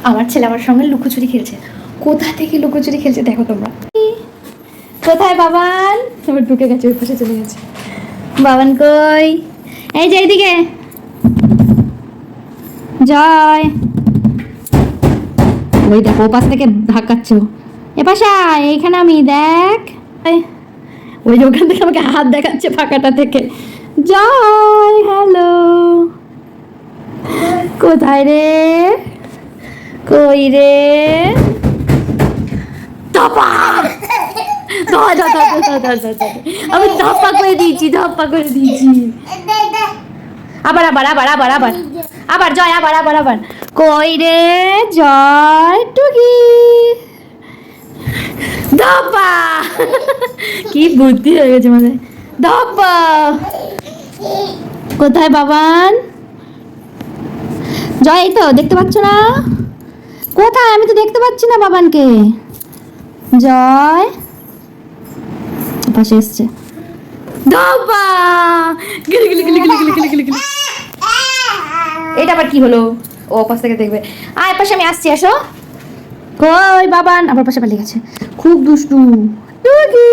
আমার ছেলে আমার সঙ্গে লুকোচুরি খেলছে। কোথা থেকে লুকোচুরি খেলছে দেখো তোমরা। কোথায় বাবান? এবার ঢুকে গেছে, ওই পাশে চলে গেছে। বাবান কই? এই যে এইদিকে জয়। ওই দেখো ও পাশ থেকে ধাক্কাচ্ছে। এ পাশে এইখানে আমি দেখ। ওই যে ওখান থেকে আমাকে হাত দেখাচ্ছে ফাঁকাটা থেকে। জয় হ্যালো। কোথায় রে? কই রে? ধপা! আমি ধপা করে দিয়েছি, ধপা করে দিয়েছি। আবার আবার আবার আবার আবার আবার জয়, আবার আবার আবার। কই রে জয়? টুকি ধপা! কি বুদ্ধি হয়ে গেছে মানে। ধপা! কোথায় বাবান? জয় এই তো, দেখতে পাচ্ছ না? কোথায়? আমি তো দেখতে পাচ্ছি না বাবানকে। জয় পাশে এসছে। ধপা! গিলি গিলি গিলি গিলি গিলি গিলি গিলি গিলি। এটা আবার কি হলো? ও পাশ থেকে দেখবে। আয় পাশে আমি আসছি, আসো। কই বাবান? আবার পাশে পালিয়ে গেছে। খুব দুষ্টু টুকি।